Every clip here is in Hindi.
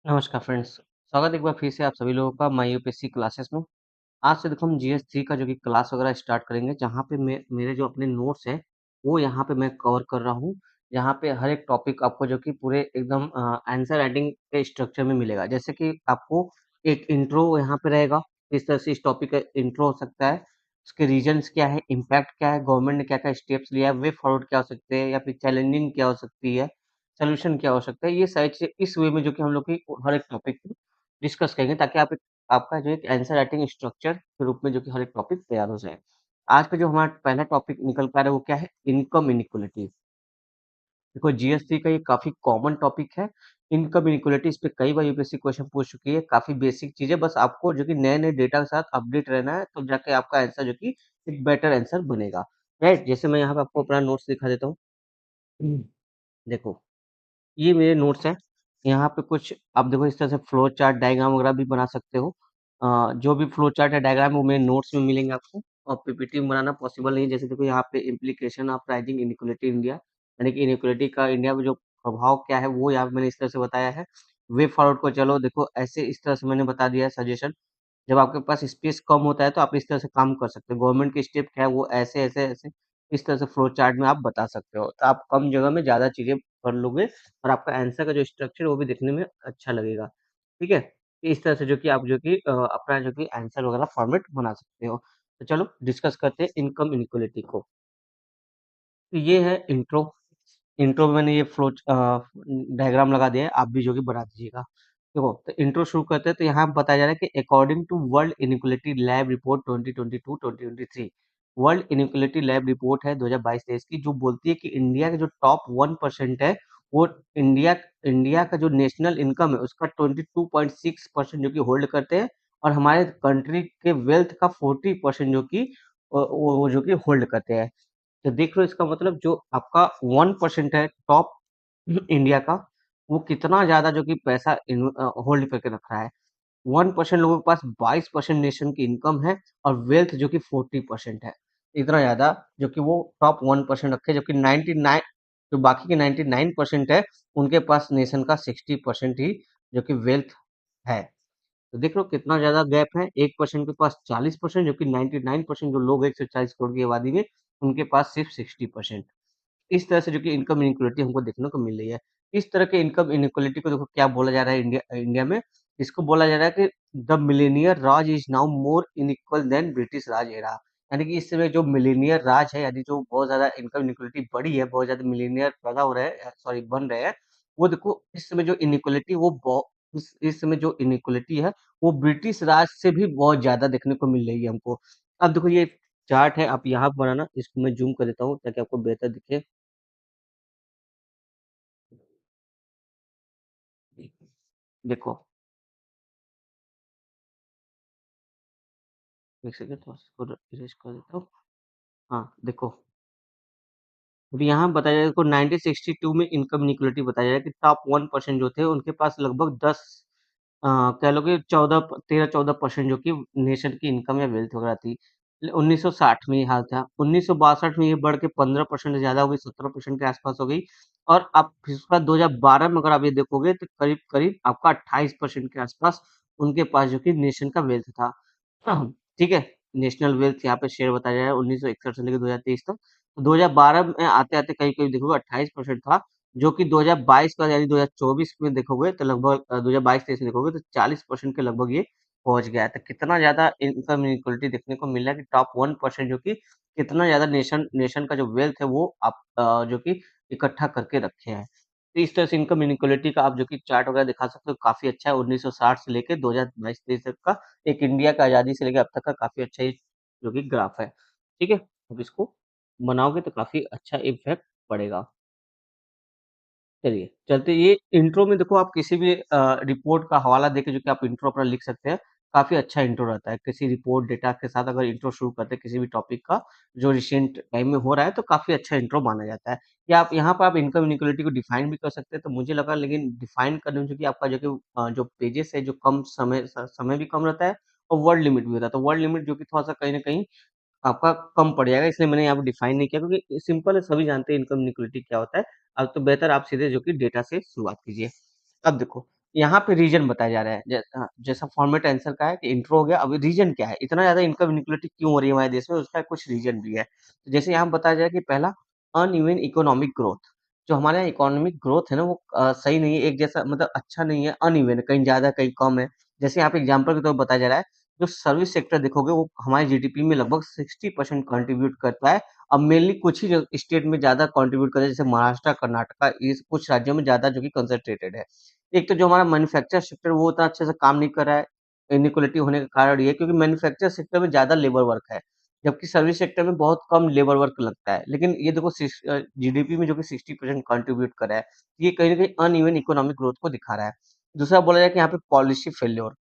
नमस्कार फ्रेंड्स, स्वागत है एक बार फिर से आप सभी लोगों का माय यूपीएससी क्लासेस में। आज से देखो हम जीएस 3 का जो कि क्लास वगैरह स्टार्ट करेंगे, जहाँ पे मेरे जो अपने नोट्स हैं, वो यहाँ पे मैं कवर कर रहा हूँ। यहाँ पे हर एक टॉपिक आपको जो कि पूरे एकदम आंसर राइटिंग के स्ट्रक्चर में मिलेगा। जैसे कि आपको एक इंट्रो यहाँ पे रहेगा, इस तरह से इस टॉपिक का इंट्रो हो सकता है, उसके रीजन्स क्या है, इम्पैक्ट क्या है, गवर्नमेंट ने क्या-क्या स्टेप्स लिया है, वे फॉरवर्ड क्या हो सकते हैं या फिर चैलेंजिंग क्या हो सकती है, सॉल्यूशन क्या हो सकता है। ये सारी चीज़ें इस वे में जो कि हम लोग की हर एक टॉपिक को डिस्कस करेंगे, ताकि आपका जो एक आंसर राइटिंग स्ट्रक्चर के रूप में जो कि हर एक टॉपिक तैयार हो जाए। आज का जो हमारा पहला टॉपिक निकल पा रहा है वो क्या है? Income inequality. देखो जीएसटी का ये काफ़ी कॉमन टॉपिक है। इनकम इनइक्वालिटी इस पे कई बार यूपीएससी क्वेश्चन पूछ चुकी है। काफ़ी बेसिक चीज़ है, बस आपको जो कि नए-नए डेटा के साथ अपडेट रहना है, तब जाके आपका आंसर जो कि एक बेटर आंसर बनेगा। राइट? जैसे मैं यहाँ पे आपको अपना नोट्स दिखा देता हूँ। देखो, ये मेरे नोट्स हैं। यहाँ पे कुछ आप देखो, इस तरह से फ्लो चार्ट, डायग्राम वगैरह भी बना सकते हो। जो भी फ्लो चार्ट या डायग्राम है वो मेरे नोट्स में मिलेंगे आपको, और पीपीटी में बनाना पॉसिबल नहीं है। जैसे देखो यहाँ पे implication of rising inequality India, यानी कि इनइक्वालिटी का इंडिया में जो प्रभाव क्या है वो यहाँ पे मैंने इस तरह से बताया है। वे फॉरवर्ड को चलो देखो, ऐसे इस तरह से मैंने बता दिया है सजेशन। जब आपके पास स्पेस कम होता है तो आप इस तरह से काम कर सकते हो। गवर्नमेंट की स्टेप क्या है वो ऐसे, ऐसे, ऐसे इस तरह से फ्लो चार्ट में आप बता सकते हो। तो आप कम जगह में ज़्यादा चीज़ें कर लोगे, और आपका आंसर का जो स्ट्रक्चर है वो भी दिखने में अच्छा लगेगा। ठीक है? इस तरह से जो कि आप जो कि अपना जो कि आंसर वगैरह फॉर्मेट बना सकते हो। तो चलो डिस्कस करते हैं इनकम इनइक्वालिटी को। तो ये है इंट्रो। इंट्रो में मैंने ये डायग्राम लगा दिया है, आप भी जो कि बना दीजिएगा। देखो, तो इंट्रो शुरू करते हैं, तो यहाँ बताया जा रहा है कि according to world inequality lab report 2022-2023, world inequality lab report है 2022-23 की, जो बोलती है कि इंडिया के जो टॉप 1% है, वो इंडिया इंडिया का जो नेशनल इनकम है उसका 22.6% जो कि होल्ड करते हैं, और हमारे कंट्री के वेल्थ का 40% जो कि वो जो कि होल्ड करते हैं। तो देख रहे हो, इसका मतलब जो आपका 1% है टॉप इंडिया का, वो कितना ज़्यादा जो कि पैसा होल्ड करके रख रहा है। 1% लोगों के पास 22% नेशन की इनकम है, और वेल्थ जो कि 40% है। इतना ज़्यादा जो कि वो टॉप 1% रखे, जबकि 99 जो बाकी के 99% है, उनके पास नेशन का 60% ही जो कि वेल्थ है। तो देख लो कितना ज़्यादा गैप है, 1% के पास 40%, जबकि 99% जो लोग हैं 140 करोड़ की आबादी में, उनके पास सिर्फ 60%। इस तरह से जो कि इनकम इनइक्वालिटी हमको देखने को मिल रही है। इस तरह के इनकम इनइक्वालिटी को देखो क्या बोला जा रहा है इंडिया इंडिया में, इसको बोला जा रहा है कि the millionaire raj is now more unequal than British raj era. यानी कि इस समय जो मिलेनियर राज है, यानी जो बहुत ज़्यादा इनकम इनइक्वालिटी बढ़ी है, बहुत ज़्यादा मिलेनियर पैदा हो रहे हैं, सॉरी बन रहे हैं, वो देखो इस समय जो इनइक्वालिटी वो बहु इस समय जो इनइक्वालिटी है, वो ब्रिटिश राज से भी बहुत ज़्यादा देखने को मिल रही है हमको। अब देखो ये चार्ट है, आप यहाँ बनाना, इसको मैं ज़ूम कर देता हूँ ताकि आपको बेहतर दिखे। देखो, एक सेकंड, थोड़ा सा इसको इरेज़ कर देता हूँ। हाँ, देखो, अभी यहाँ बताया जाए, देखो 1962 में इनकम इनइक्वालिटी बताया जाए कि टॉप 1% जो थे उनके पास लगभग 10 कह लो कि 13-14% जो कि नेशन की इनकम या वेल्थ वगैरह थी। 1960 में ये हाल था। 1962 में ये बढ़ के 15% से ज़्यादा हो गई, 17% के आस-पास हो गई, और अब फिर उसके बाद 2012 में अगर आप ये देखोगे तो करीब-करीब आपका 28% के आस-पास उनके पास जो कि नेशन का वेल्थ था। ठीक है? नेशनल वेल्थ यहाँ पे शेयर बताया गया है 1961 से लेके 2023 तक। 2012 में आते-आते कहीं-कहीं देखोगे 28% था, जो कि 2022 का यानी 2024 में देखोगे तो लगभग 2022-23 में देखोगे तो 40% के लगभग ये पहुँच गया है। तो कितना ज़्यादा इनकम इनइक्वालिटी देखने को मिल रहा है कि टॉप 1% जो कि कितना ज़्यादा नेशन नेशन का जो वेल्थ है वो जो कि इकट्ठा करके रखे हैं। तो इस तरह से इनकम इनइक्वालिटी का आप जो कि चार्ट वगैरह दिखा सकते हो, काफ़ी अच्छा है। 1960 से लेके 2022-23 तक का एक इंडिया का आज़ादी से लेके अब तक का काफ़ी अच्छा ये जो कि ग्राफ है। ठीक है? अब इसको बनाओगे तो काफ़ी अच्छा इम्पैक्ट पड़ेगा। चलिए, चलते ये इंट्रो में देखो, आप किसी भी रिपोर्ट का हवाला देके जो कि आप इंट्रो अपना लिख सकते हैं। काफ़ी अच्छा इंट्रो रहता है। किसी रिपोर्ट डेटा के साथ अगर इंट्रो शुरू करते हैं किसी भी टॉपिक का, जो रिसेंट टाइम में हो रहा है, तो काफ़ी अच्छा इंट्रो माना जाता है। या आप यहाँ पर आप इनकम इनइक्वालिटी को डिफाइन भी कर सकते हैं, तो मुझे लगा, लेकिन डिफाइन करने में जो कि आपका जो कि जो पेजेज़ है, जो कम समय भी कम रहता है, और वर्ड लिमिट भी होता है। तो वर्ड लिमिट जो कि थोड़ा-सा कहीं न कहीं आपका कम पड़ जाएगा, इसलिए मैंने यहाँ पे डिफाइन नहीं किया, क्योंकि सिंपल है, सभी जानते हैं इनकम इनइक्वालिटी क्या होता है। अब तो बेहतर आप सीधे जो कि डेटा से शुरुआत कीजिए। अब देखो, यहाँ पे रीज़न बताया जा रहा है। जैसा फॉर्मेट आंसर का है कि इंट्रो हो गया, अब रीज़न क्या है? इतना ज़्यादा इनकम इनइक्वालिटी क्यों हो रही है हमारे देश में? उसका कुछ रीज़न भी है। तो जैसे यहाँ बताया जाए कि पहला अनइवन इकोनॉमिक ग्रोथ। जो हमारे यहाँ इकोनॉमिक ग्रोथ है ना वो सही नहीं है, एक जैसा मतलब अच्छा नहीं है, अनइवन है, कहीं ज़्यादा कहीं कम है। जैसे यहाँ पे एग्ज़ाम्पल के तौर पे बताया जा रहा है, जो सर्विस सेक्टर देखोगे वो हमारे जीडीपी में लगभग 60% कंट्रीब्यूट करता है। अब मेनली कुछ ही जो स्टेट में ज़्यादा कंट्रीब्यूट करता है जैसे महाराष्ट्र, कर्नाटका, ये कुछ राज्यों में ज़्यादा जो कि कंसंट्रेटेड है। एक तो जो हमारा मैन्युफैक्चर सेक्टर वो उतना अच्छे से काम नहीं कर रहा है, इनइक्वालिटी होने का कारण ये है क्योंकि मैन्युफैक्चर सेक्टर में ज़्यादा लेबर वर्क है, जबकि सर्विस सेक्टर में बहुत कम लेबर वर्क लगता है। लेकिन ये देखो जीडीपी में जो कि 60% कंट्रीब्यूट कर रहा है, ये कहीं न कहीं अनइवन इकोनॉमिक ग्रोथ को दिखा रहा है। दूसरा बोला जाए कि यहाँ पे पॉलिसी फेल्योर,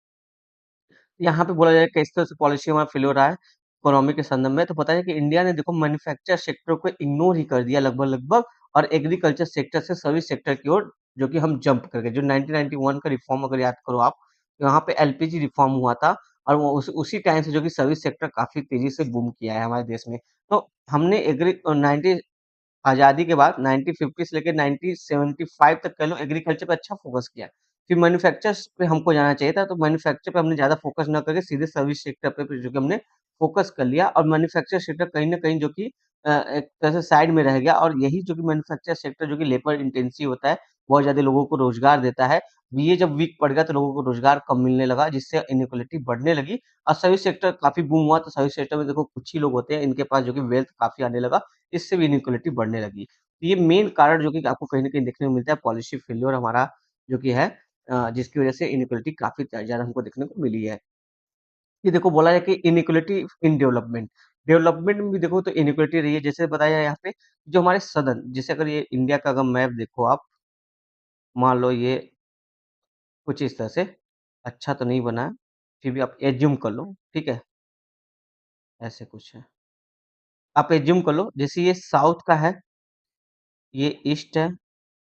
यहाँ पे बोला जाए किस तरह से पॉलिसी हमारा फेल हो रहा है इकोनॉमी के संदर्भ में, तो पता है कि इंडिया ने देखो मैन्युफैक्चर सेक्टर को इग्नोर ही कर दिया लगभग-लगभग और एग्रीकल्चर सेक्टर से सर्विस सेक्टर की ओर जो कि हम जंप कर गए। जो 1991 का रिफॉर्म अगर याद करो आप, तो यहाँ पे एलपीजी रिफॉर्म हुआ था और वो उसी टाइम से जो कि सर्विस सेक्टर काफ़ी तेज़ी से बूम किया है हमारे देश में। तो हमने 90 आज़ादी के बाद 1950 से लेके 1975 तक कह लो एग्रीकल्चर पे अच्छा फ़ोकस किया। फिर मैन्युफैक्चर्स पे हमको जाना चाहिए था, तो मैन्युफैक्चर पे हमने ज़्यादा फ़ोकस ना करके सीधे सर्विस सेक्टर पे जो कि हमने फ़ोकस कर लिया और मैन्युफैक्चर सेक्टर कहीं न कहीं जो कि एक तरह से साइड में रह गया और यही जो कि मैन्युफैक्चर सेक्टर जो कि लेबर इंटेंसिव होता है, बहुत ज़्यादा लोगों को रोज़गार देता है। ये जब वीक पड़ गया तो लोगों को रोज़गार कम मिलने लगा, जिससे इनइक्वालिटी बढ़ने लगी और सर्विस सेक्टर काफ़ी बूम हुआ, तो सर्विस सेक्टर में देखो कुछ ही लोग होते हैं, इनके पास जो कि वेल्थ काफ़ी आने लगा, इससे भी इनइक्वालिटी बढ़ने लगी। ये मेन कारण जो कि आपको कहीं न कहीं देखने को मिलता है पॉलिसी फेल्योर हमारा जो कि है जिसकी वज़ह से इनइक्वालिटी काफ़ी ज़्यादा हमको देखने को मिली है। ये देखो बोला है कि इनइक्वालिटी इन डेवलपमेंट, डेवलपमेंट में भी देखो तो इनइक्वालिटी रही है जैसे बताया है यहाँ पे जो हमारे सदन जैसे अगर ये इंडिया का अगर मैप देखो आप, मान लो ये कुछ इस तरह से, अच्छा तो नहीं बना है, फिर भी आप एज़्यूम कर लो, ठीक है? ऐसे कुछ है। आप एज़्यूम कर लो जैसे ये साउथ का है, ये ईस्ट है,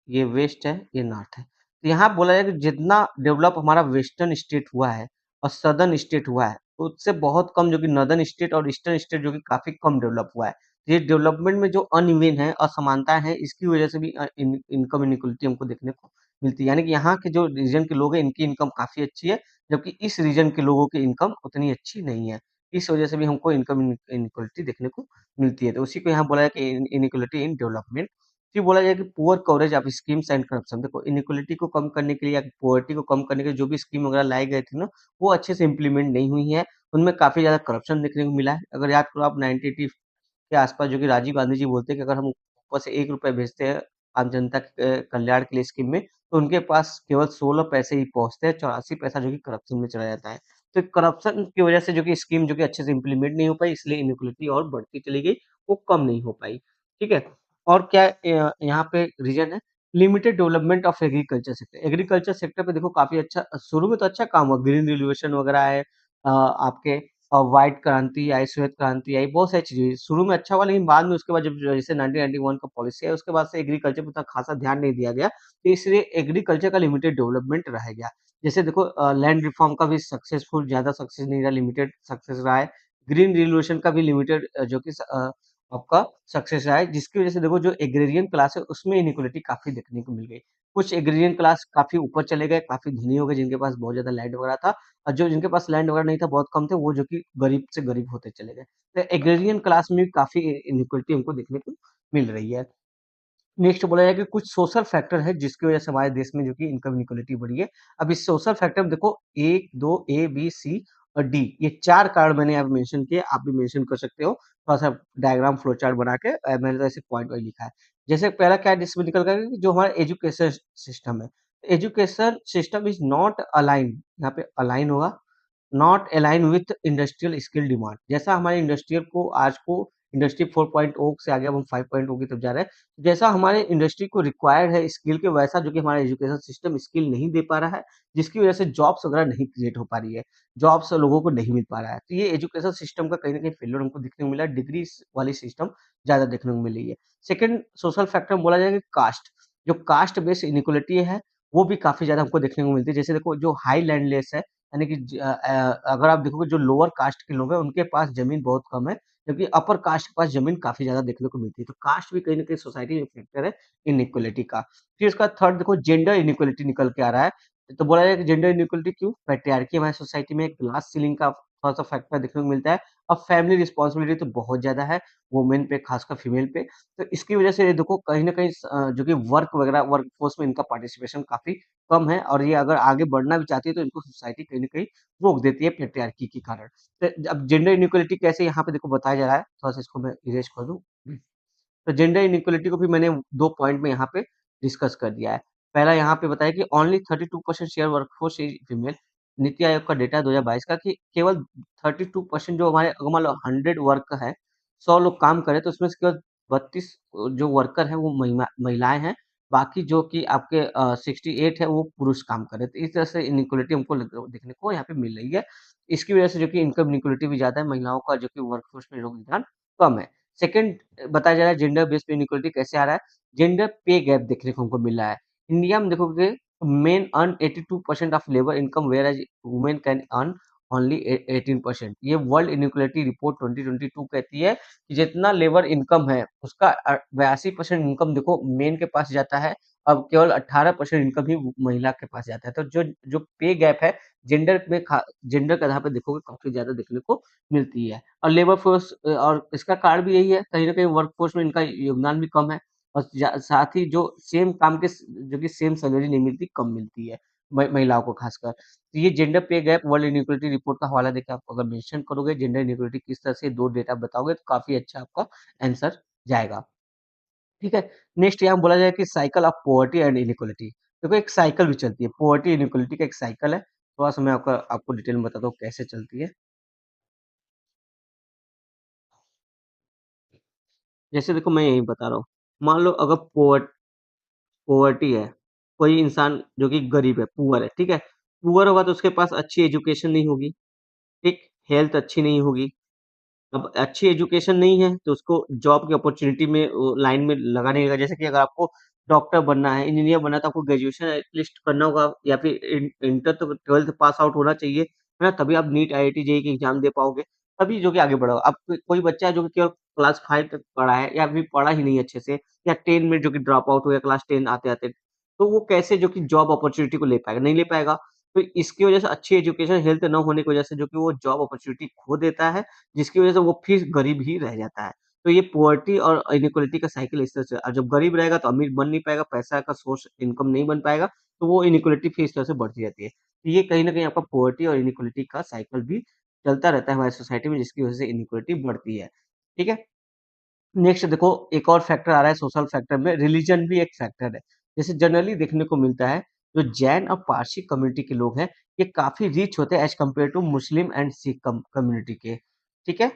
ये वेस्ट है, ये नॉर्थ है। तो यहाँ बोला जाए कि जितना डेवलप हमारा वेस्टर्न स्टेट हुआ है और सदर्न स्टेट हुआ है, तो उससे बहुत कम जो कि नॉर्दर्न स्टेट और ईस्टर्न स्टेट जो कि काफ़ी कम डेवलप हुआ है। ये डेवलपमेंट में जो अनइवन है, असमानताएँ हैं, इसकी वजह से भी इनकम इनइक्वालिटी हमको देखने को मिलती है। यानी कि यहाँ के जो रीजन के लोग हैं, इनकी इनकम काफ़ी अच्छी है, जबकि इस रीजन के लोगों की इनकम उतनी अच्छी नहीं है। इस वजह से भी हमको इनकम इनइक्वालिटी देखने को मिलती है। तो उसी को यहाँ बोला है कि इनइक्वालिटी इन डेवलपमेंट। फिर बोला जाए कि poor coverage of schemes and corruption देखो इनइक्वालिटी को कम करने के लिए या पॉवर्टी को कम करने के लिए जो भी स्कीम वगैरह लाई गई थी ना वो अच्छे से इम्प्लीमेंट नहीं हुई है उनमें काफी ज्यादा करप्शन देखने को मिला है अगर याद करो आप 1980 के आसपास जो कि राजीव गांधी जी बोलते हैं कि अगर हम ऊपर से 1 रुपए भेजते हैं आम जनता के कल्याण के लिए स्कीम में तो उनके पास केवल 16 पैसे ही पहुंचते हैं 84 पैसा जो कि करप्शन में चला जाता है तो करप्शन की वजह से जो कि स्कीम जो कि अच्छे से इम्प्लीमेंट नहीं हो पाई इसलिए इनइक्वालिटी और बढ़ती चली गई वो कम नहीं हो पाई ठीक है और क्या यहाँ पे रीज़न है limited development of agriculture sector. Agriculture sector पे देखो काफ़ी अच्छा शुरू में तो अच्छा काम हुआ, ग्रीन रिवोल्यूशन वगैरह आए आपके व्हाइट क्रांति आई, श्वेत क्रांति आई, बहुत सारी चीज़ें हुई। शुरू में अच्छा हुआ लेकिन बाद में उसके बाद जब जैसे 1991 का पॉलिसी है उसके बाद से एग्रीकल्चर पे उतना खासा ध्यान नहीं दिया गया, तो इसलिए एग्रीकल्चर का लिमिटेड डेवलपमेंट रह गया। जैसे देखो लैंड रिफॉर्म का भी सक्सेसफुल ज़्यादा सक्सेस नहीं रहा, लिमिटेड सक्सेस रहा है। ग्रीन रिवोल्यूशन का भी लिमिटेड जो कि आपका सक्सेस रहा है, जिसकी वज़ह से देखो जो एग्रेरियन क्लास है उसमें इनइक्वालिटी काफ़ी देखने को मिल गई। कुछ एग्रेरियन क्लास काफ़ी ऊपर चले गए, काफ़ी धनी हो गए जिनके पास बहुत ज़्यादा लैंड वगैरह था और जो जिनके पास लैंड वगैरह नहीं था, बहुत कम थे, वो जो कि गरीब से गरीब होते चले गए। तो एग्रेरियन क्लास में भी काफ़ी इनइक्वालिटी हमको देखने को मिल रही है। नेक्स्ट बोला जाए कि कुछ सोशल फैक्टर है जिसकी वजह से हमारे देश में जो कि इनकम इनइक्वालिटी बढ़ी है। अब इस सोशल फैक्टर में देखो 1, 2 ए, बी, सी और डी ये 4 कारण मैंने यहाँ पे मेंशन किए, आप भी मेंशन कर सकते हो। थोड़ा-सा डायग्राम फ्लो चार्ट बना के मैंने तो ऐसे पॉइंट वाइज़ लिखा है। जैसे पहला क्या है इसमें निकल कर कि जो हमारा एजुकेशन सिस्टम है। Education system is not align यहाँ पे अलाइन होगा not align with industrial skill demand जैसा हमारे इंडस्ट्रियल को आज को इंडस्ट्री 4.0 से आगे अब हम 5.0 की तरफ जा रहे हैं जैसा हमारे इंडस्ट्री को रिक्वायर्ड है स्किल के वैसा जो कि हमारा एजुकेशन सिस्टम स्किल नहीं दे पा रहा है जिसकी वजह से जॉब्स वगैरह नहीं क्रिएट हो पा रही है जॉब्स लोगों को नहीं मिल पा रहा है तो ये एजुकेशन सिस्टम का कहीं ना कहीं फेलियर हमको देखने को मिला है डिग्री वाली सिस्टम ज्यादा देखने को मिल रही है सेकंड सोशल फैक्टर बोला जाएगा कास्ट जो कास्ट बेस्ड इनिक्वलिटी है वो भी काफी ज्यादा हमको देखने को मिलती है जैसे देखो जो हाई लैंडलेस है यानी कि अगर आप देखोगे जो लोअर कास्ट के लोग हैं उनके पास ज़मीन बहुत कम है, जबकि अपर कास्ट के पास ज़मीन काफ़ी ज़्यादा देखने को मिलती है। तो कास्ट भी कहीं न कहीं सोसाइटी में फैक्टर है इनइक्वालिटी का। फिर उसका थर्ड देखो जेंडर इनइक्वालिटी निकल के आ रहा है। तो बोला जाए कि जेंडर इनइक्वालिटी क्यों? पैट्रियार्की हमारी सोसाइटी में ग्लास सीलिंग का थोड़ा-सा फैक्टर देखने को मिलता है। अब फैमिली रिस्पॉन्सिबिलिटी तो बहुत ज़्यादा है, वुमेन पे, खासकर फीमेल पे। तो इसकी वजह से ये देखो कहीं न कहीं जो कि वर्क वगैरह वर्कफ़ोर्स में इनका पार्टिसिपेशन काफ़ी कम है और ये अगर आगे बढ़ना भी चाहती है तो इनको सोसाइटी कहीं न कहीं रोक देती है पैट्रियार्की के कारण। तो अब जेंडर इनइक्वालिटी कैसे यहाँ पे देखो बताया जा रहा है, थोड़ा-सा इसको मैं इरेज़ कर दूँ। तो जेंडर इनइक्वालिटी को भी मैंने 2 पॉइंट में यहाँ पे डिस्कस कर दिया है। पहला यहाँ पे बताया कि only 32% share workforce is female. NITI Aayog का डेटा है 2022 का कि केवल 32% जो हमारे अगर मान लो 100 वर्क है, 100 लोग काम करें तो उसमें से केवल 32 जो वर्कर हैं वो महिलाएँ हैं। बाकी जो कि आपके 68 है वो पुरुष काम कर रहे हैं। तो इस तरह से इनइक्वालिटी हमको लग देखने को यहाँ पे मिल रही है। इसकी वजह से जो कि इनकम इनइक्वालिटी भी ज़्यादा है, महिलाओं का जो कि वर्कफोर्स में योगदान कम है। सेकंड बताया जा रहा है जेंडर बेस्ड इनइक्वालिटी कैसे आ रहा है? जेंडर पे गैप देखने को हमको मिल रहा है। इंडिया में देखोगे main earn 82% of labour income whereas women can earn only 18%। ये वर्ल्ड इनइक्वालिटी रिपोर्ट 2022 कहती है कि जितना लेबर इनकम है उसका 82% इनकम देखो मेन के पास जाता है। अब केवल 18% इनकम ही महिला के पास जाता है। तो जो जो पे गैप है जेंडर में जेंडर के आधार पे देखोगे काफ़ी ज़्यादा देखने को मिलती है। और लेबर फोर्स और इसका कारण भी यही है, कहीं न कहीं वर्कफ़ोर्स में इनका योगदान भी कम है और साथ ही जो सेम काम के जो कि सेम सैलरी नहीं मिलती, कम मिलती है, महिलाओं को खासकर। तो ये जेंडर पे गैप वर्ल्ड इनइक्वालिटी रिपोर्ट का हवाला देके आप अगर मेंशन करोगे जेंडर इनइक्वालिटी किस तरह से 2 डेटा बताओगे तो काफ़ी अच्छा आपका आंसर जाएगा। ठीक है? नेक्स्ट यहाँ बोला जाए कि cycle of poverty and inequality. देखो एक साइकिल भी चलती है, पॉवर्टी इनइक्वालिटी का एक साइकिल है। थोड़ा-सा मैं आपको डिटेल में बताता हूँ कैसे चलती है। जैसे देखो मैं यही बता रहा हूँ, मान लो अगर पॉवर्टी है, कोई इंसान जो कि गरीब है, पुअर है, ठीक है? पुअर होगा तो उसके पास अच्छी एजुकेशन नहीं होगी, ठीक? हेल्थ अच्छी नहीं होगी। अब अच्छी एजुकेशन नहीं है तो उसको जॉब की अपॉर्च्युनिटी में वो लाइन में लगा नहीं रहेगा। जैसे कि अगर आपको डॉक्टर बनना है, इंजीनियर बनना है तो आपको ग्रेजुएशन एटलीस्ट करना होगा या फिर इंटर तो 12th पास आउट होना चाहिए, है ना? तभी आप नीट, आईआईटी, जेईई की एग्ज़ाम दे पाओगे, तभी जो कि आगे बढ़ोगे। अब कोई बच्चा है जो कि केवल क्लास 5 तक पढ़ा है या फिर पढ़ा ही नहीं अच्छे से या 10 में जो कि ड्रॉप आउट हो गया क्लास 10 आते-आते, तो वो कैसे जो कि जॉब अपॉर्च्युनिटी को ले पाएगा? नहीं ले पाएगा। तो इसकी वजह से अच्छी एजुकेशन, हेल्थ ना होने की वजह से जो कि वो जॉब अपॉर्च्युनिटी खो देता है जिसकी वजह से वो फिर गरीब ही रह जाता है। तो ये पॉवर्टी और इनइक्वालिटी का साइकिल इस तरह से और जब गरीब रहेगा तो अमीर बन नहीं पाएगा, पैसा का सोर्स इनकम नहीं बन पाएगा, तो वो इनइक्वालिटी फिर इस तरह से बढ़ती रहती है। तो ये कहीं न कहीं आपका पॉवर्टी और इनइक्वालिटी का साइकिल भी चलता रहता है हमारी सोसाइटी में जिसकी वजह से इनइक्वालिटी बढ़ती है। ठीक है? नेक्स्ट देखो एक और फैक्टर आ रहा है सोशल फैक्टर में, रिलीजन भी एक फैक्टर है। जैसे जनरली देखने को मिलता है, जो जैन और पारसी कम्युनिटी के लोग हैं, ये काफ़ी रिच होते हैं as compared to Muslim and Sikh community के। ठीक है?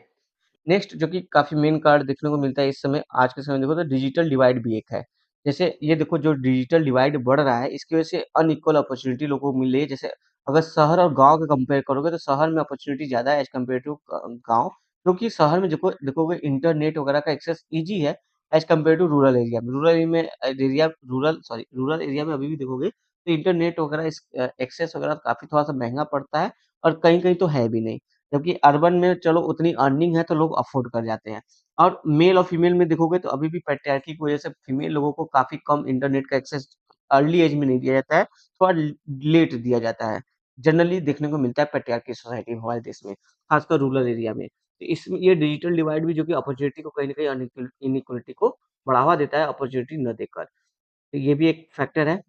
नेक्स्ट जो कि काफ़ी मेन कार्ड देखने को मिलता है इस समय आज के समय में देखो तो डिजिटल डिवाइड भी एक है। जैसे ये देखो जो डिजिटल डिवाइड बढ़ रहा है इसकी वजह से अनइक्वल अपॉर्च्युनिटी लोगों को मिल रही है। जैसे अगर शहर और गाँव का कंपेयर करोगे तो शहर में अपॉर्च्युनिटी ज़्यादा है एज़ कम्पेयर टू गाँव। क्योंकि शहर में देखोगे इंटरनेट वगैरह का एक्सेस ईज़ी है as compared to rural area में। रूरल एरिया में अभी भी देखोगे तो इंटरनेट वगैरह एक्सेस वगैरह काफ़ी थोड़ा-सा महँगा पड़ता है और कहीं-कहीं तो है भी नहीं। जबकि अर्बन में चलो उतनी अर्निंग है तो लोग अफ़ोर्ड कर जाते हैं। और मेल और फीमेल में देखोगे तो अभी भी पैट्रियार्की की वज़ह से फीमेल लोगों को काफ़ी कम इंटरनेट का एक्सेस अर्ली एज में नहीं दिया जाता है, थोड़ा लेट दिया जाता है। जनरली देखने को मिलता है पैट्रियार्की सोसाइटी में हमारे देश में, खासकर रूरल एरिया में। तो इसमें ये डिजिटल डिवाइड भी जो कि अपॉर्च्युनिटी को कहीं न कहीं इनइक्वालिटी को बढ़ावा देता है अपॉर्च्युनिटी न देकर। तो ये भी एक फैक्टर है।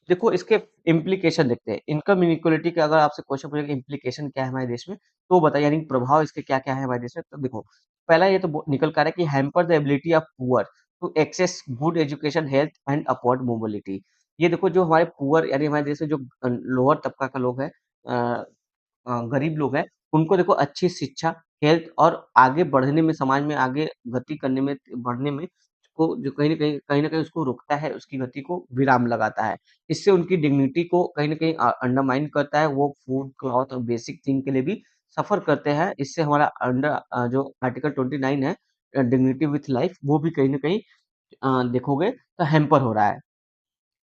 देखो इसके इम्प्लीकेशन देखते हैं। इनकम इनइक्वालिटी का अगर आपसे क्वेश्चन पूछे कि इम्प्लीकेशन क्या है हमारे देश में, तो बताइए यानी प्रभाव इसके क्या-क्या है हमारे देश में? तो देखो, पहला ये तो निकल कर आ रहा है कि hamper the ability of poor to access good education, health and upward mobility. ये देखो जो हमारे पुअर यानी हमारे देश में जो लोअर तबका का लोग हैं अ गरीब लोग हैं, उनको देखो अच्छी शिक्षा, हेल्थ और आगे बढ़ने में समाज में आगे गति करने में बढ़ने में को जो कहीं न कहीं उसको रोकता है, उसकी गति को विराम लगाता है। इससे उनकी डिग्निटी को कहीं न कहीं अंडरमाइन करता है, वो फूड, क्लॉथ और बेसिक थिंग के लिए भी सफ़र करते हैं। इससे हमारा जो आर्टिकल 29 है डिग्निटी विथ लाइफ वो भी कहीं न कहीं देखोगे तो हैम्पर हो रहा है।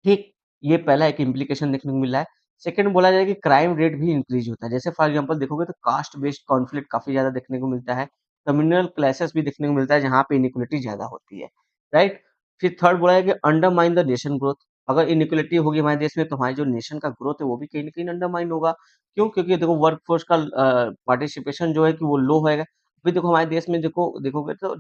ठीक, ये पहला एक इम्प्लीकेशन देखने को मिल रहा है। सेकंड बोला जाए कि क्राइम रेट भी इंक्रीज़ होता है। जैसे फॉर एग्ज़ाम्पल देखोगे तो कास्ट बेस्ड कॉन्फ्लिक्ट काफ़ी ज़्यादा देखने को मिलता है। कम्युनल क्लैशेस भी देखने को मिलता है जहाँ पे इनइक्वालिटी ज़्यादा होती है, राइट? फिर थर्ड बोला है कि अंडरमाइन द नेशन ग्रोथ। अगर इनइक्वालिटी होगी हमारे देश में तो हमारे जो नेशन का ग्रोथ है वो भी कहीं न कहीं अंडरमाइन होगा। क्यों? क्योंकि देखो वर्कफ़ोर्स का पार्टिसिपेशन जो है कि वो लो होएगा। अभी देखो हमारे देश में देखोगे तो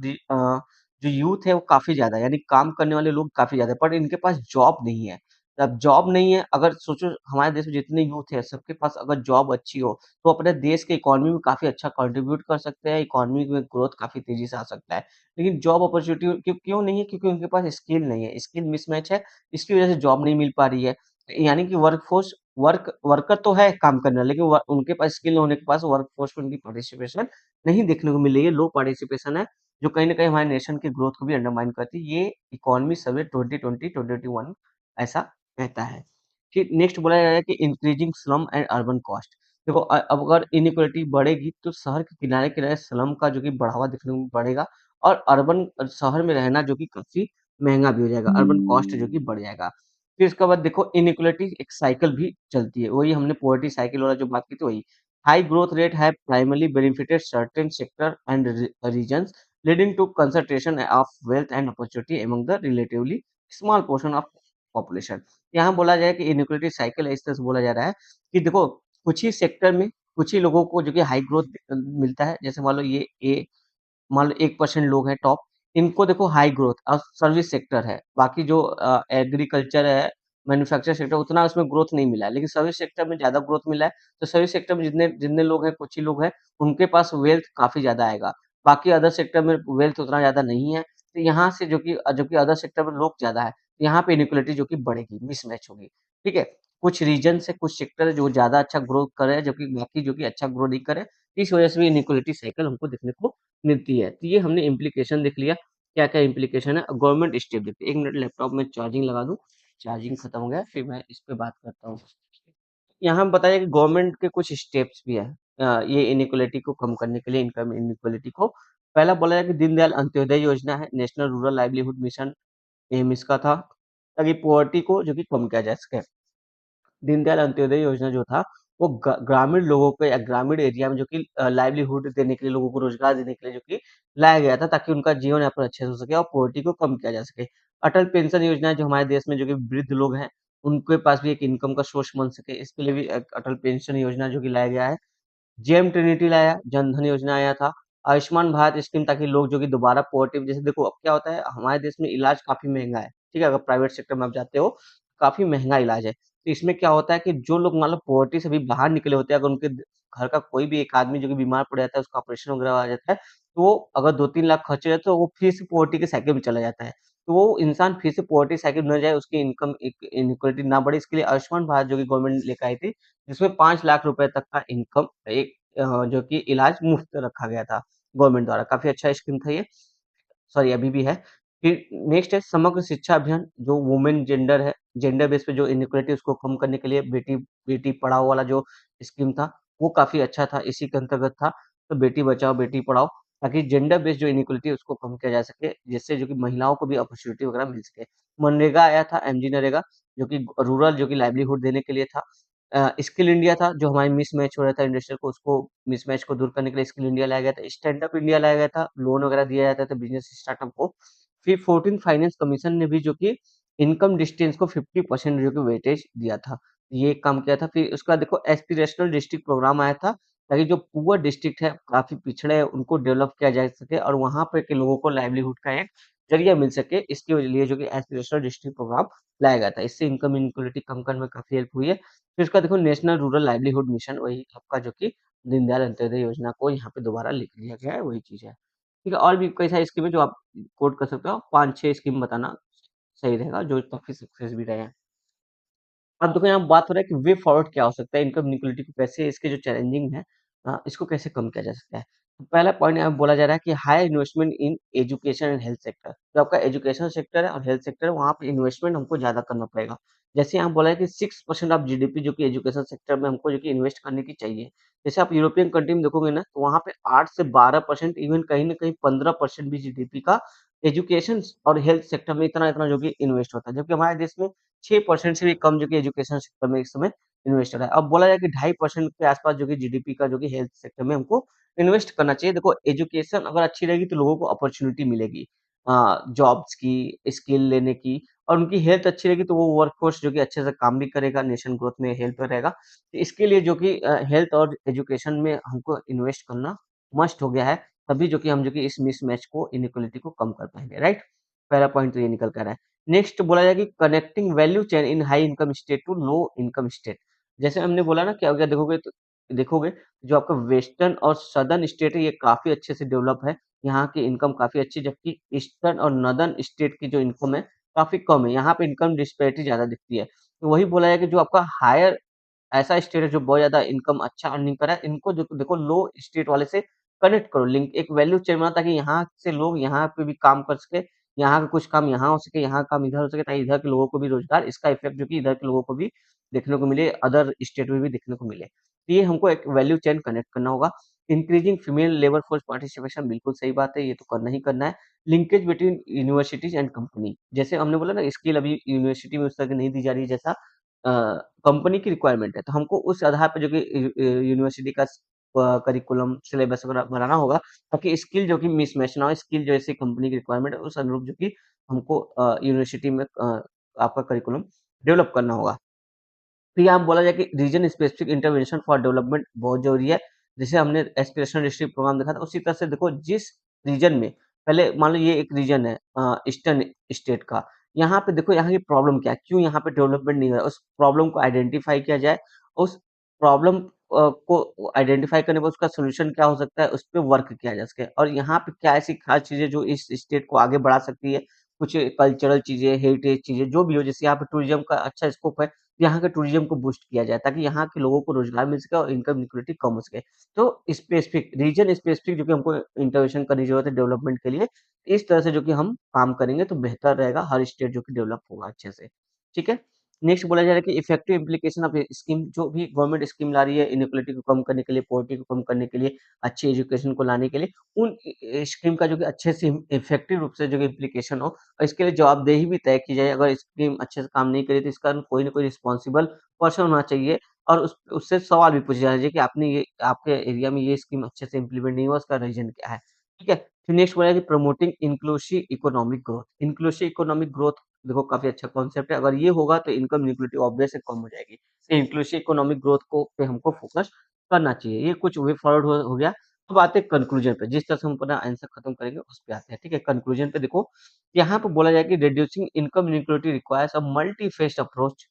जो यूथ है वो काफ़ी ज़्यादा है, यानी काम करने वाले लोग काफ़ी ज़्यादा है, पर इनके पास जॉब नहीं है। अब जॉब नहीं है, अगर सोचो हमारे देश में जितने यूथ है सबके पास अगर जॉब अच्छी हो, तो अपने देश के इकोनॉमी में काफ़ी अच्छा कंट्रीब्यूट कर सकते हैं, इकोनॉमी में ग्रोथ काफ़ी तेज़ी से आ सकता है। लेकिन जॉब अपॉर्च्युनिटी क्यों नहीं है? क्योंकि उनके पास स्किल नहीं है, स्किल मिसमैच है, इसकी वजह से जॉब नहीं मिल पा रही है। यानी कि वर्कर तो है काम करने वाला, लेकिन उनके पास स्किल होने के पास वर्कफ़ोर्स में उनकी पार्टिसिपेशन नहीं देखने को मिल रही है, लो पार्टिसिपेशन है, जो कहीं न कहीं हमारे नेशन की ग्रोथ को भी अंडरमाइन करती है। ये इकोनॉमी सर्वे 2020-2021 ऐसा कहता है। फिर नेक्स्ट बोला जा रहा है कि increasing slum and urban cost. देखो अब अगर इनइक्वालिटी बढ़ेगी तो शहर के किनारे-किनारे स्लम का जो कि बढ़ावा देखने को बढ़ेगा और अर्बन शहर में रहना जो कि काफ़ी महँगा भी हो जाएगा, अर्बन कॉस्ट जो कि बढ़ जाएगा। फिर उसके बाद देखो इनइक्वालिटी एक साइकिल भी चलती है, वही हमने पॉवर्टी साइकिल वाला जो बात की थी वही। High growth rate have primarily benefited certain sector and regions leading to concentration of wealth and opportunity among the relatively small portion of population. यहाँ बोला जाए कि इनइक्वालिटी साइकिल है, इस तरह से बोला जा रहा है कि देखो कुछ ही सेक्टर में कुछ ही लोगों को जो कि हाई ग्रोथ मिलता है, जैसे मान लो 1% लोग हैं टॉप, इनको देखो हाई ग्रोथ और सर्विस सेक्टर है। बाकी जो एग्रीकल्चर है, मैन्युफैक्चर सेक्टर उतना उसमें ग्रोथ नहीं मिला है, लेकिन सर्विस सेक्टर में ज़्यादा ग्रोथ मिला है। तो सर्विस सेक्टर में जितने जितने लोग हैं, कुछ ही लोग हैं, उनके पास वेल्थ काफ़ी ज़्यादा आएगा। बाकी अदर सेक्टर में वेल्थ उतना ज़्यादा नहीं है। तो यहाँ से जो कि अदर सेक्टर में लोग ज़्यादा है, यहाँ पे इनइक्वालिटी जो कि बढ़ेगी, मिसमैच होगी। ठीक है? कुछ रीजन्स है, कुछ सेक्टर है जो ज़्यादा अच्छा ग्रोथ कर रहे हैं, जबकि बाकी जो कि अच्छा ग्रो नहीं कर रहे। इस वजह से भी इनइक्वालिटी साइकिल हमको देखने को मिलती है। तो ये हमने इम्प्लीकेशन देख लिया, क्या-क्या इम्प्लीकेशन है। गवर्नमेंट स्टेप देखते हैं। 1 मिनट लैपटॉप में चार्जिंग लगा दूँ, चार्जिंग खत्म हो गया फिर मैं इस पे बात करता हूँ। यहाँ बताइए कि गवर्नमेंट के कुछ स्टेप्स भी हैं ये इनइक्वालिटी को कम करने के लिए, इनकम इनइक्वालिटी को। पहला बोला जाए कि दीनदयाल अंत्योदय योजना है, national rural livelihood mission aim इसका था, ताकि पॉवर्टी को जो कि कम किया जा सके। दीनदयाल अंत्योदय योजना जो था, वो ग्रामीण लोगों को या ग्रामीण एरिया में जो कि लाइवलीहुड देने के लिए, लोगों को रोज़गार देने के लिए जो कि लाया गया था, ताकि उनका जीवन यापन अच्छे से हो सके और पॉवर्टी को कम किया जा सके। अटल पेंशन योजना जो हमारे देश में जो कि वृद्ध लोग हैं, उनके पास भी एक इनकम का सोर्स बन सके, इसके लिए भी एक अटल पेंशन योजना जो कि लाया गया है। जेम ट्रिनिटी लाया, जन धन योजना आया था, आयुष्मान भारत स्कीम ताकि लोग जो कि दोबारा पॉवर्टी में जैसे देखो अब क्या होता है हमारे देश में इलाज काफ़ी महँगा है, ठीक है? अगर प्राइवेट सेक्टर में आप जाते हो, काफ़ी महँगा इलाज है। तो इसमें क्या होता है कि जो लोग मान लो पॉवर्टी से भी बाहर निकले होते हैं, अगर उनके घर का कोई भी एक आदमी जो कि बीमार पड़ जाता है, उसका ऑपरेशन वगैरह आ जाता है, तो वो अगर 2-3 लाख खर्च हो जाए तो वो फिर से पॉवर्टी के साइकिल में चला जाता है। तो वो इंसान फिर से पॉवर्टी साइकिल में ना जाए, उसकी इनकम एक इनइक्वालिटी ना बढ़े, इसके लिए आयुष्मान भारत जो कि गवर्नमेंट लेके आई थी, जिसमें 5 लाख रुपए तक का इनकम एक जो कि इलाज मुफ्त रखा गया था गवर्नमेंट द्वारा, काफ़ी अच्छा स्कीम था ये, सॉरी अभी भी है। फिर नेक्स्ट है समग्र शिक्षा अभियान जो वुमेन जेंडर है, जेंडर बेस पे जो इनइक्वालिटी उसको कम करने के लिए बेटी बेटी पढ़ाओ वाला जो स्कीम था, वो काफ़ी अच्छा था, इसी के अंतर्गत था। तो बेटी बचाओ, बेटी पढ़ाओ ताकि जेंडर बेस्ड जो इनइक्वालिटी है उसको कम किया जा सके, जिससे जो कि महिलाओं को भी अपॉर्च्युनिटी वगैरह मिल सके। मनरेगा आया था, एमजी नरेगा जो कि रूरल जो कि लाइवलीहुड देने के लिए था। स्किल इंडिया था जो हमारे मिसमैच हो रहा था इंडस्ट्री को उसको मिसमैच को दूर करने के लिए स्किल इंडिया लाया गया था। स्टैंड अप इंडिया लाया गया था, लोन वगैरह दिया जाता था बिज़नेस स्टार्टअप को। फिर 14th फाइनेंस कमीशन ने भी जो कि इनकम डिस्टेंस को 50% जो कि वेटेज दिया था। ये एक काम किया था। फिर उसके बाद देखो एस्पिरेशनल डिस्ट्रिक्ट प्रोग्राम आया था, ताकि जो पुअर डिस्ट्रिक्ट है, काफ़ी पिछड़े हैं, उनको डेवलप किया जा सके और वहाँ पे के लोगों को लाइवलीहुड का एक ज़रिया मिल सके। इसके लिए जो कि एस्पिरेशनल डिस्ट्रिक्ट प्रोग्राम लाया गया था। इससे इनकम इनइक्वालिटी कम करने में काफ़ी हेल्प हुई है। फिर उसका देखो नेशनल रूरल लाइवलीहुड मिशन वही आपका जो कि दीनदयाल अंत्योदय योजना को यहाँ पे दोबारा लिख लिया गया है, वही चीज़ है। ठीक है, और भी कई सारी स्कीम है जो आप कोट कर सकते हो, 5-6 स्कीम बताना सही रहेगा, जो काफ़ी सक्सेस भी रहे हैं। अब देखो यहाँ बात हो रहा है कि वे फॉरवर्ड क्या हो सकता है, इनकम इनइक्वालिटी को कैसे इसके जो चैलेंजिंग है इसको कैसे कम किया जा सकता है। तो पहला पॉइंट यहाँ बोला जा रहा है कि high investment in education and health sector. जो आपका एजुकेशन सेक्टर है और हेल्थ सेक्टर है, वहाँ पे इन्वेस्टमेंट हमको ज़्यादा करना पड़ेगा। जैसे यहाँ बोला है कि 6% ऑफ जीडीपी जो कि एजुकेशन सेक्टर में हमको जो कि इन्वेस्ट करने की चाहिए। जैसे आप यूरोपियन कंट्री में देखोगे ना, तो वहाँ पे 8 से 12% इवन कहीं न कहीं 15% भी जीडीपी का एजुकेशन और हेल्थ सेक्टर में इतना-इतना जो कि इन्वेस्ट होता है। जबकि हमारे देश में 6% से भी कम जो कि एजुकेशन सेक्टर में इस समय इन्वेस्ट हो रहा है। अब बोला जाए कि 2.5% के आस-पास जो कि जीडीपी का जो कि हेल्थ सेक्टर में हमको इन्वेस्ट करना चाहिए। देखो एजुकेशन अगर अच्छी रहेगी तो लोगों को अपॉर्च्युनिटी मिलेगी। जॉब्स की, स्किल लेने की और उनकी हेल्थ अच्छी रहेगी तो वो वर्कफ़ोर्स जो कि अच्छे से काम भी करेगा, नेशन ग्रोथ में हेल्प रहेगा। तो इसके लिए जो कि हेल्थ और एजुकेशन में हमको इन्वेस्ट करना मस्ट हो गया है, तभी जो कि हम जो कि इस मिसमैच को, इनइक्वालिटी को कम कर पाएँगे, राइट? पहला पॉइंट तो ये निकल कर आया है। नेक्स्ट बोला जाए कि connecting value chain in high income state to low income state. जैसे हमने बोला ना क्या हो गया देखोगे जो आपका वेस्टर्न और सदर्न स्टेट है ये काफ़ी अच्छे से डेवलप है। यहाँ की इनकम काफ़ी अच्छी जबकि ईस्टर्न और नॉर्दर्न स्टेट की जो इनकम है काफ़ी कम है। यहाँ पे इनकम डिस्पैरिटी ज़्यादा दिखती है। तो वही बोला जाए कि जो आपका हायर ऐसा स्टेट है जो बहुत ज़्यादा इनकम अच्छा अर्निंग कर रहा है, इनको जो देखो लो स्टेट वाले से कनेक्ट करो, लिंक एक वैल्यू चेन बना ताकि यहाँ से लोग यहाँ पे भी काम कर सके, यहाँ का कुछ काम यहाँ हो सके, यहाँ का काम इधर हो सके ताकि इधर के लोगों को भी रोज़गार इसका इफ़ेक्ट जो कि इधर के लोगों को भी देखने को मिले, अदर स्टेट में भी देखने को मिले। तो ये हमको एक वैल्यू चेन कनेक्ट करना होगा। Increasing female labour force participation बिल्कुल सही बात है, ये तो करना ही करना है। Linkage between universities and company, जैसे हमने बोला ना स्किल अभी यूनिवर्सिटी में उस तरह की नहीं दी जा रही है जैसा अ, कंपनी की रिक्वायरमेंट है, तो हमको उस आधार पे जो कि यूनिवर्सिटी का करिकुलम सिलेबस वगैरह बनाना होगा, ताकि स्किल जो कि मिसमैच ना हो, स्किल जैसे कंपनी की रिक्वायरमेंट है, उस अनुरूप जो कि हमको यूनिवर्सिटी में आपका करिकुलम डेवलप करना होगा। तो यहाँ बोला जाए कि region specific intervention for development बहुत ज़रूरी है। जैसे हमने एस्पिरेशनल डिस्ट्रिक्ट प्रोग्राम देखा था, उसी तरह से देखो जिस रीजन में पहले मान लो ये एक रीजन है ईस्टर्न स्टेट का, यहाँ पे देखो यहाँ की प्रॉब्लम क्या है? क्यों यहाँ पे डेवलपमेंट नहीं हो रहा है? उस प्रॉब्लम को आइडेंटिफाई किया जाए, उस प्रॉब्लम को आइडेंटिफाई करने के बाद उसका सॉल्यूशन क्या हो सकता है, उस पे वर्क किया जा सके और यहाँ पे क्या ऐसी खास चीज़ें जो इस स्टेट को आगे बढ़ा सकती है, कुछ कल्चरल चीज़ें, हेरिटेज चीज़ें जो भी हो, जैसे यहाँ पे टूरिज़्म का अच्छा स्कोप है, यहाँ के टूरिज़्म को बूस्ट किया जाए ताकि यहाँ के लोगों को रोज़गार मिल सके और इनकम इक्वालिटी कम हो सके। तो स्पेसिफिक रीजन स्पेसिफिक जो कि हमको इंटरवेंशन करने की ज़रूरत है डेवलपमेंट के लिए, इस तरह से जो कि हम काम करेंगे तो बेहतर रहेगा, हर स्टेट जो कि डेवलप होगा अच्छे से। ठीक है? नेक्स्ट बोला जा रहा है कि इफेक्टिव इम्प्लीकेशन ऑफ स्कीम, जो भी गवर्नमेंट स्कीम ला रही है इनइक्वालिटी को कम करने के लिए, पॉवर्टी को कम करने के लिए, अच्छी एजुकेशन को लाने के लिए, उन स्कीम का जो कि अच्छे से इफेक्टिव रूप से जो कि इम्प्लीकेशन हो और इसके लिए जवाबदेही भी तय की जाए। अगर स्कीम अच्छे से काम नहीं करी तो इसका कोई ना कोई रिस्पॉन्सिबल पर्सन होना चाहिए और उससे सवाल भी पूछे जाना चाहिए कि आपने ये आपके एरिया में ये स्कीम अच्छे से इम्प्लीमेंट नहीं हुआ, उसका रीज़न क्या है? ठीक है? फिर नेक्स्ट बोला है कि promoting inclusive economic growth. Inclusive economic growth देखो काफ़ी अच्छा कॉन्सेप्ट है। अगर ये होगा तो इनकम इनेक्वालिटी ऑब्वियस से कम हो जाएगी। तो इंक्लूसिव इकोनॉमिक ग्रोथ को पे हमको फोकस करना चाहिए। ये कुछ वे फॉरवर्ड हो गया। अब आते हैं कंक्लूजन पे। जिस तरह से हम अपना आंसर खत्म करेंगे उस पे आते हैं। ठीक है? कंक्लूजन पे देखो, यहाँ पे बोला जाए कि reducing income inequality requires a multi-faced approach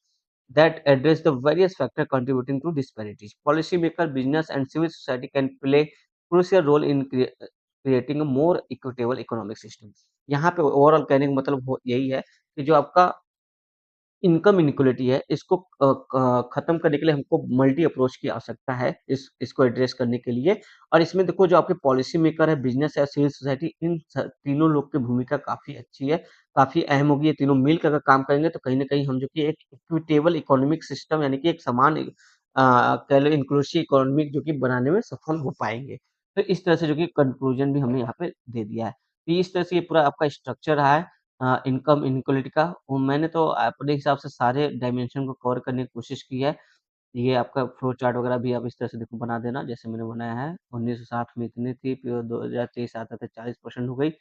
that address the various factors contributing to disparities. Policymaker, business, and civil society can play crucial role in creating a more equitable economic system. यहाँ पे ओवरऑल कहने का मतलब यही है कि जो आपका इनकम इनइक्वालिटी है, इसको खत्म करने के लिए हमको मल्टी अप्रोच की आवश्यकता है, इसको एड्रेस करने के लिए और इसमें देखो जो आपके पॉलिसी मेकर है, बिज़नेस है, सिविल सोसाइटी इन तीनों लोग की भूमिका काफ़ी अच्छी है, काफ़ी अहम होगी। ये तीनों मिलकर अगर काम करेंगे तो कहीं न कहीं हम जो कि एक इक्विटेबल इकोनॉमिक सिस्टम यानी कि एक समान कह लो इंक्लूसिव इकोनॉमिक जो कि बनाने में सफल हो पाएँगे। तो इस तरह से जो कि कंक्लूजन भी हमने यहाँ पे दे दिया है। तो इस तरह से ये पूरा आपका स्ट्रक्चर रहा है इनकम इनइक्वालिटी का वो मैंने तो अपने हिसाब से सारे डायमेंशन को कवर करने की कोशिश की है। ये आपका फ्लो चार्ट वगैरह भी आप इस तरह से देखो बना देना जैसे मैंने बनाया है। 1960 में इतनी थी फिर 2023 आता था 40% हो गई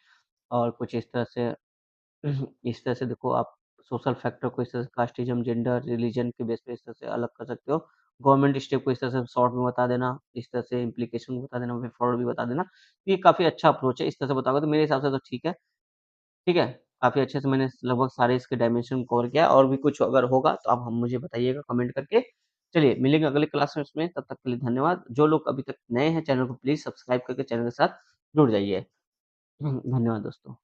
और कुछ इस तरह से इस तरह से देखो आप सोशल फैक्टर को इस तरह से कास्टिज़्म, जेंडर, रिलिजन के बेस पे इस तरह से अलग कर सकते हो। गवर्नमेंट स्टेप को इस तरह से शॉर्ट में बता देना, इस तरह से इम्प्लीकेशन को बता देना, वे फॉरवर्ड भी बता देना। ये काफ़ी अच्छा अप्रोच है, इस तरह से बताओगे तो मेरे हिसाब से तो ठीक है। ठीक है? काफ़ी अच्छे से मैंने लगभग सारे इसके डायमेंशन कवर किया है और भी कुछ अगर होगा तो आप हम मुझे बताइएगा कमेंट करके। चलिए मिलेंगे अगले क्लास में इसमें, तब तक के लिए धन्यवाद। जो लोग अभी तक नए हैं चैनल को प्लीज़ सब्सक्राइब करके चैनल के साथ जुड़ जाइए। धन्यवाद दोस्तों।